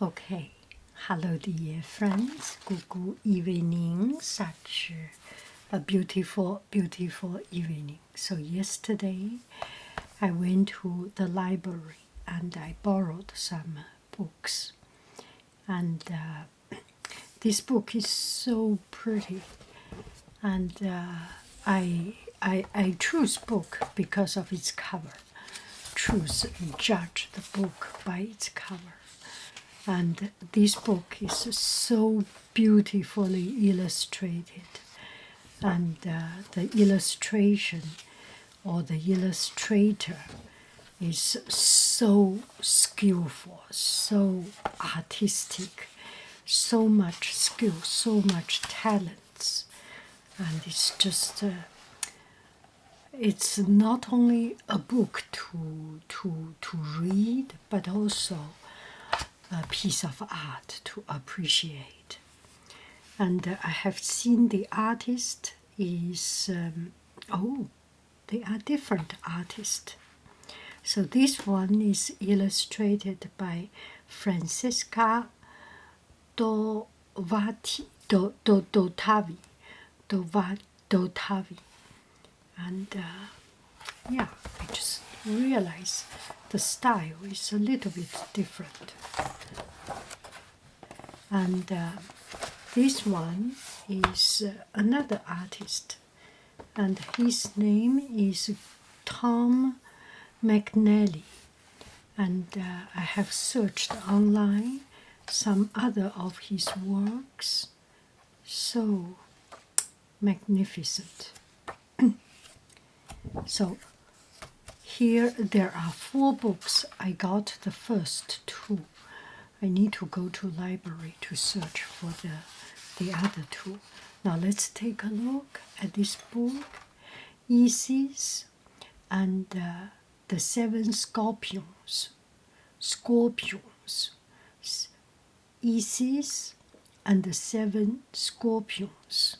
Okay, hello dear friends, good evening, such a beautiful evening. So yesterday I went to the library and I borrowed some books, and this book is so pretty, and I choose book because of its cover. Choose and judge the book by its cover. And this book is so beautifully illustrated, and the illustration or the illustrator is so skillful, so artistic, so much skill, so much talents, and it's just it's not only a book to read, but also a piece of art to appreciate. And I have seen the artist is, they are different artists. So this one is illustrated by Francesca Dotavi, and yeah, I just realize the style is a little bit different. And this one is another artist, and his name is Tom McNally. And I have searched online some other of his works, so magnificent. So here there are 4 books. I got the first 2. I need to go to library to search for the other 2. Now let's take a look at this book, Isis and the 7 scorpions. Isis and the 7 scorpions.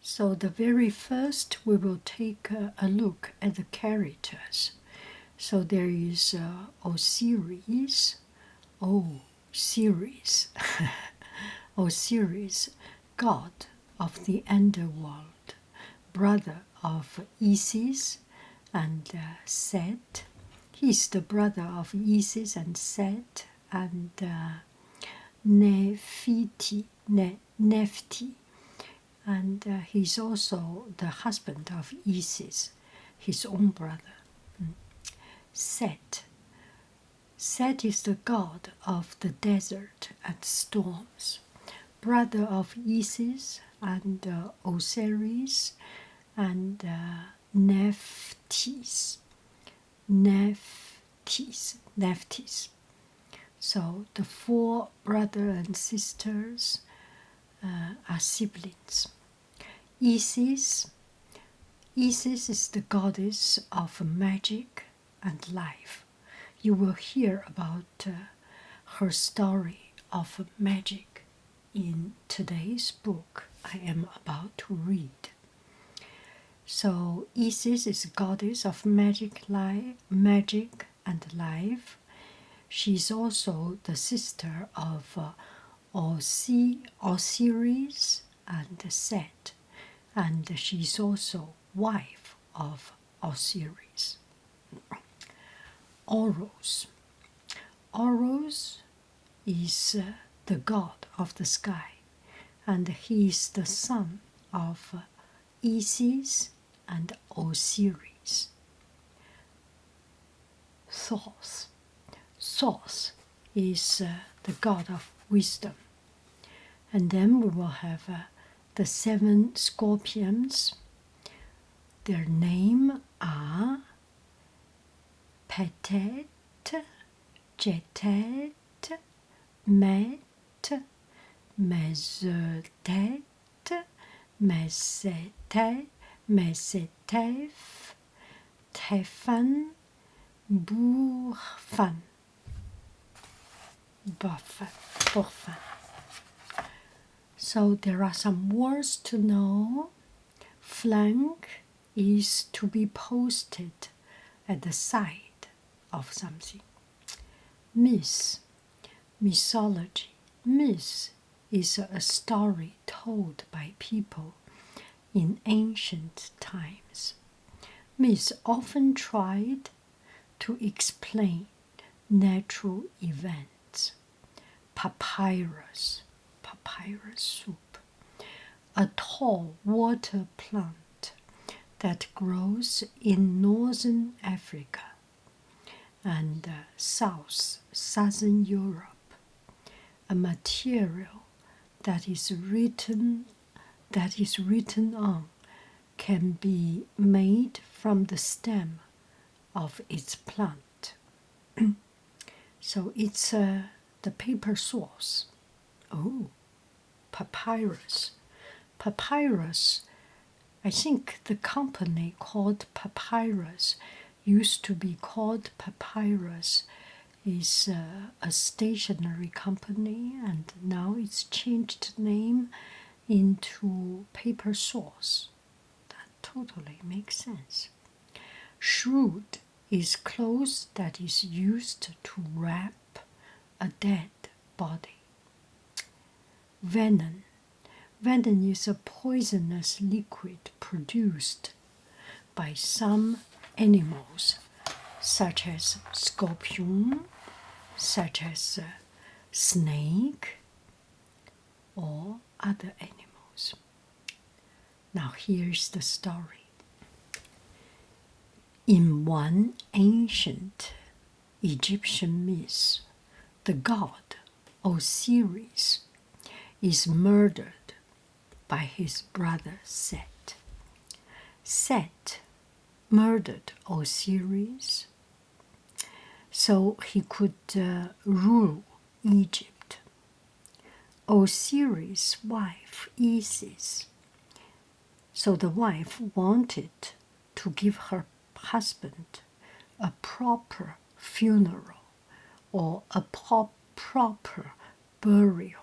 So the very first we will take a look at the characters. So there is Osiris, Osiris, god of the underworld, brother of Isis and Set. He's the brother of Isis and Set and Nephti, and he's also the husband of Isis, his own brother. Set. Set is the god of the desert and storms, brother of Isis and Osiris and Nephthys. So the 4 brothers and sisters are siblings. Isis is the goddess of magic and life. You will hear about her story of magic in today's book I am about to read. So Isis is goddess of magic and life. She's also the sister of Osiris and Set, and she's also wife of Osiris. Oros is the god of the sky, and he is the son of Isis and Osiris. Thoth is the god of wisdom. And then we will have the 7 scorpions. Their names are Petet, Jetet, Met, Mesetet, Mesetef, Tefan, Burfan. So there are some words to know. Flank is to be posted at the side of something. Myth mythology. Myth is a story told by people in ancient times. Myths often tried to explain natural events. Papyrus soup, a tall water plant that grows in northern Africa and southern Europe, a material that is written on can be made from the stem of its plant. So it's the paper source. Oh, papyrus. Papyrus, I think the company called Papyrus used to be called Papyrus, is a stationery company, and now it's changed name into Paper Source. That totally makes sense. Shroud is cloth that is used to wrap a dead body. Venom. Venom is a poisonous liquid produced by some animals, such as scorpion, such as snake, or other animals. Now here's the story. In one ancient Egyptian myth, the god Osiris is murdered by his brother Set. Set murdered Osiris so he could rule Egypt. Osiris' wife Isis, so the wife wanted to give her husband a proper funeral or a proper burial.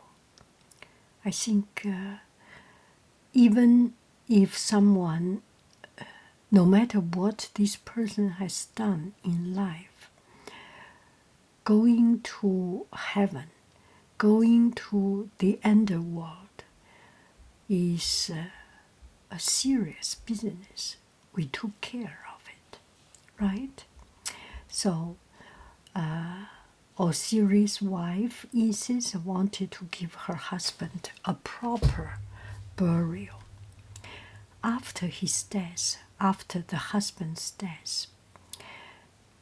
I think even if someone, no matter what this person has done in life, going to heaven, going to the underworld is a serious business. We took care of it, right? So Osiris' wife Isis wanted to give her husband a proper burial. After his death, after the husband's death,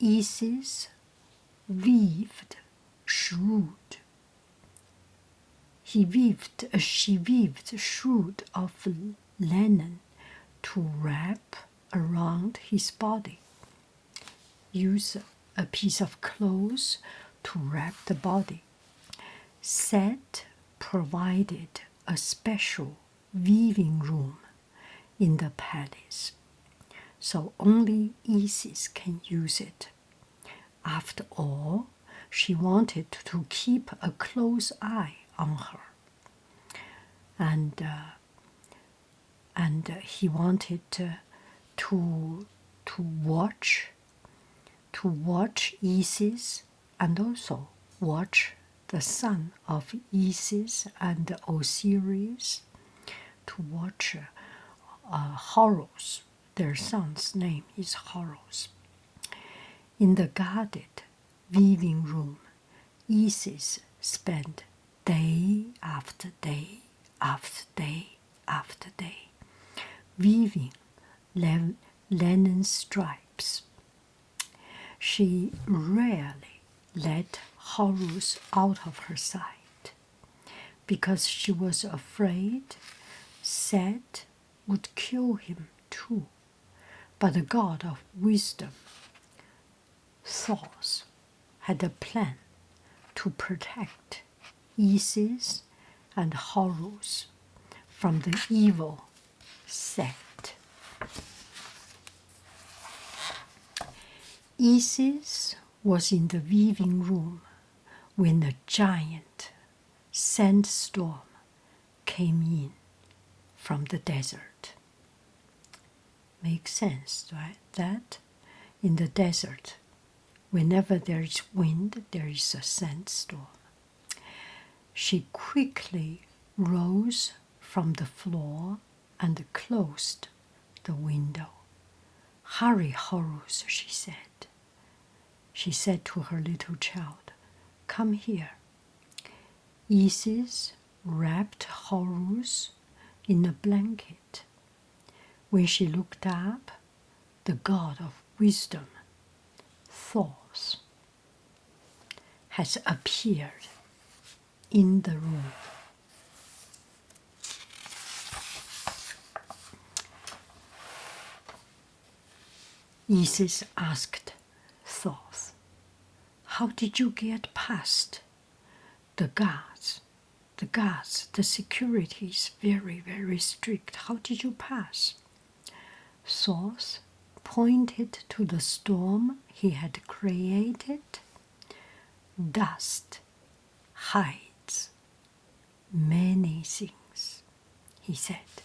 Isis weaved shroud. She weaved shroud of linen to wrap around his body. Use a piece of cloth to wrap the body. Set provided a special weaving room in the palace, so only Isis can use it. After all, she wanted to keep a close eye on her, and he wanted to watch Isis, and also watch the son of Isis and Osiris, to watch Horus. Their son's name is Horus. In the guarded weaving room, Isis spent day after day after day after day weaving linen stripes. She rarely let Horus out of her sight because she was afraid Set would kill him too. But the god of wisdom, Thoth, had a plan to protect Isis and Horus from the evil Set. Isis was in the weaving room when a giant sandstorm came in from the desert. Makes sense, right? That in the desert, whenever there is wind, there is a sandstorm. She quickly rose from the floor and closed the window. "Hurry, Horus," she said. She said to her little child, "Come here." Isis wrapped Horus in a blanket. When she looked up, the god of wisdom, Thoth, has appeared in the room. Isis asked Thoth, "How did you get past the guards? The security is very, very strict. How did you pass?" Thoth pointed to the storm he had created. "Dust hides many things," he said.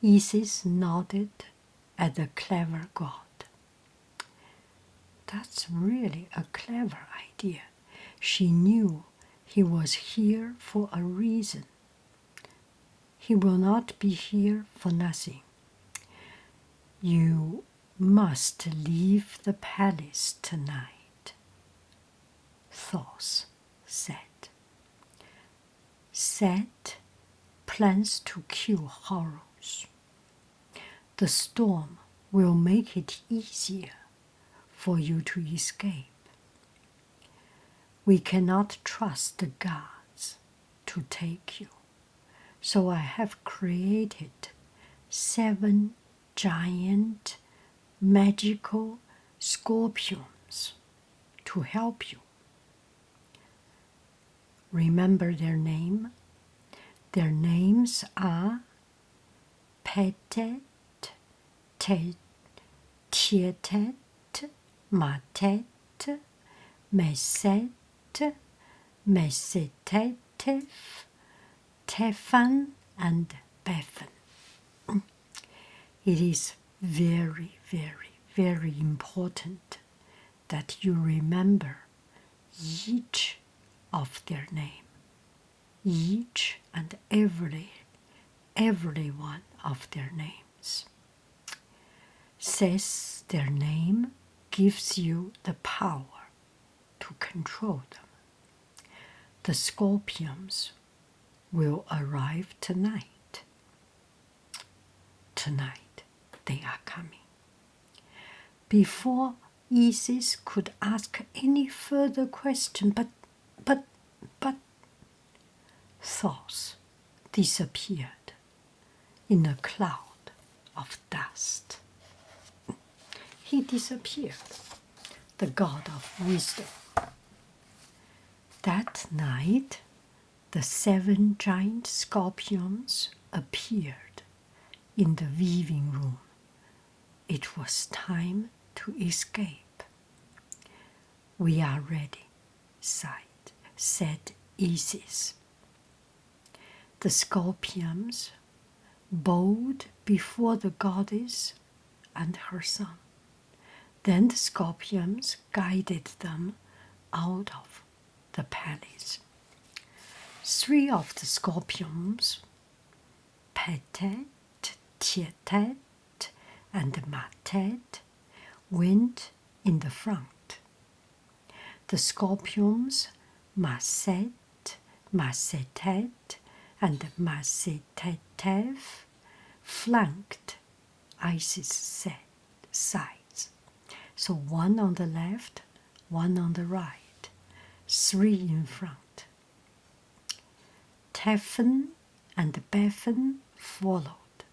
Isis nodded at the clever god. That's really a clever idea. She knew he was here for a reason. He will not be here for nothing. "You must leave the palace tonight," Thoth said. "Set plans to kill Horus. The storm will make it easier for you to escape. We cannot trust the gods to take you, so I have created 7 giant magical scorpions to help you. Remember their name? Their names are Petet, Tietet, Matet, Meset, Mesetetef, Tefan, and Bethan. It is very, very, very important that you remember each of their name, each and every one of their names. Says their name gives you the power to control them. The scorpions will arrive tonight. Tonight they are coming." Before Isis could ask any further question, but Thoth disappeared in a cloud of dust. He disappeared, the god of wisdom. That night, the 7 giant scorpions appeared in the weaving room. It was time to escape. "We are ready," said Isis. The scorpions bowed before the goddess and her son. Then the scorpions guided them out of the palace. 3 of the scorpions, Petet, Tietet, and Matet, went in the front. The scorpions Maset, Masetet, and Masetetev flanked Isis' sides. So 1 on the left, 1 on the right, 3 in front. Tefan and Bethan followed.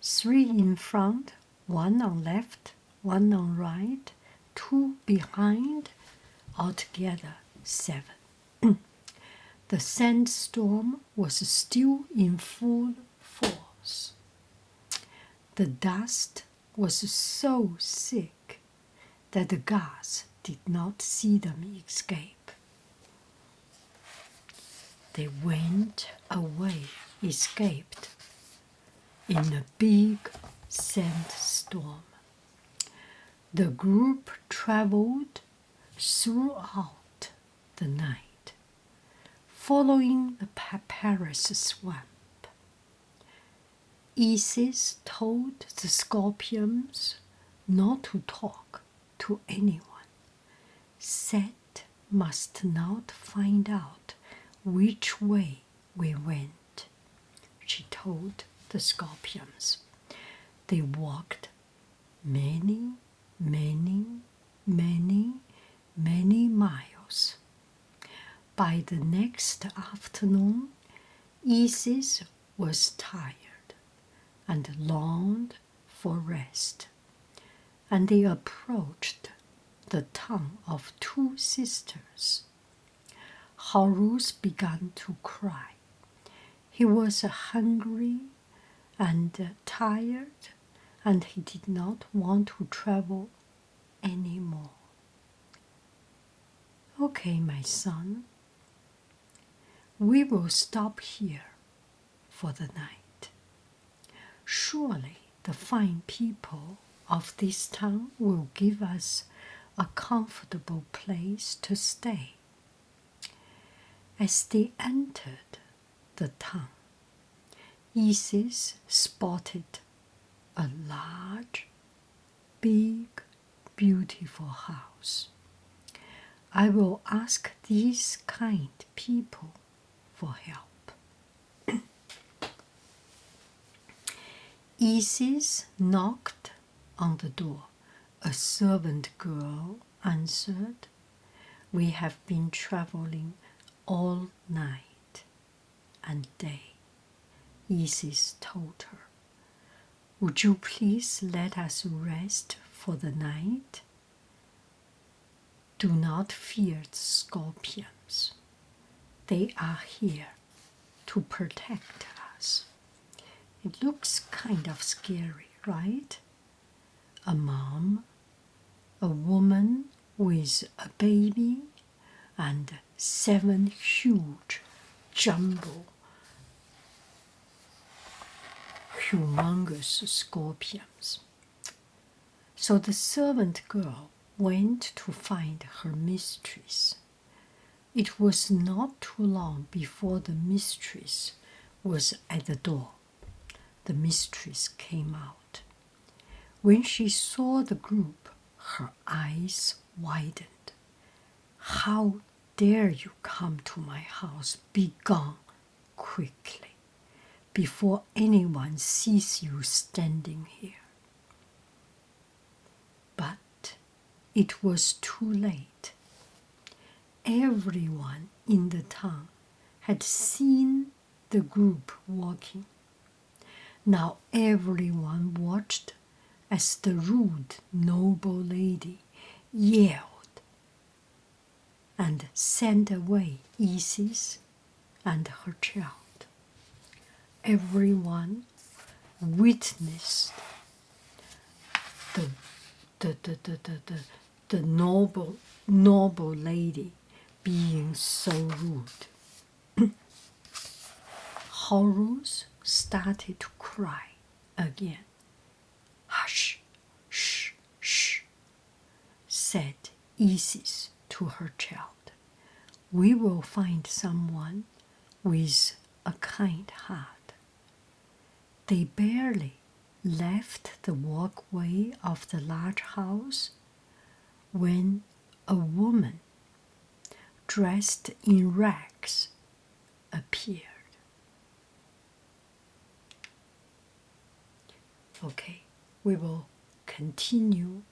3 in front, 1 on left, 1 on right, 2 behind, altogether 7. The sandstorm was still in full force. The dust was so thick that the gods did not see them escape. They went away, escaped in a big sandstorm. The group traveled throughout the night, Following the papyrus swamp, Isis told the scorpions not to talk to anyone. Set must not find out which way we went, she told the scorpions. They walked many, many, many, many miles. By the next afternoon, Isis was tired and longed for rest, and they approached the town of two sisters. Horus began to cry. He was hungry and tired, and he did not want to travel anymore. Okay, my son, we will stop here for the night. Surely the fine people of this town will give us a comfortable place to stay. As they entered the town, Isis spotted a large, big, beautiful house. I will ask these kind people for help. Isis knocked on the door. A servant girl answered. We have been traveling all night and day, Isis told her. Would you please let us rest for the night? Do not fear the scorpions. They are here to protect us. It looks kind of scary, right? A mom, a woman with a baby, and 7 huge, humongous scorpions. So the servant girl went to find her mistress. It was not too long before the mistress was at the door. The mistress came out. When she saw the group, her eyes widened. How dare you come to my house? Be gone quickly, before anyone sees you standing here. But it was too late. Everyone in the town had seen the group walking. Now everyone watched as the rude, noble lady yelled and sent away Isis and her child. Everyone witnessed the noble lady being so rude. Horus started to cry again. Hush, shh, shh, said Isis to her child. We will find someone with a kind heart. They barely left the walkway of the large house when a woman dressed in rags appeared. Okay, we will continue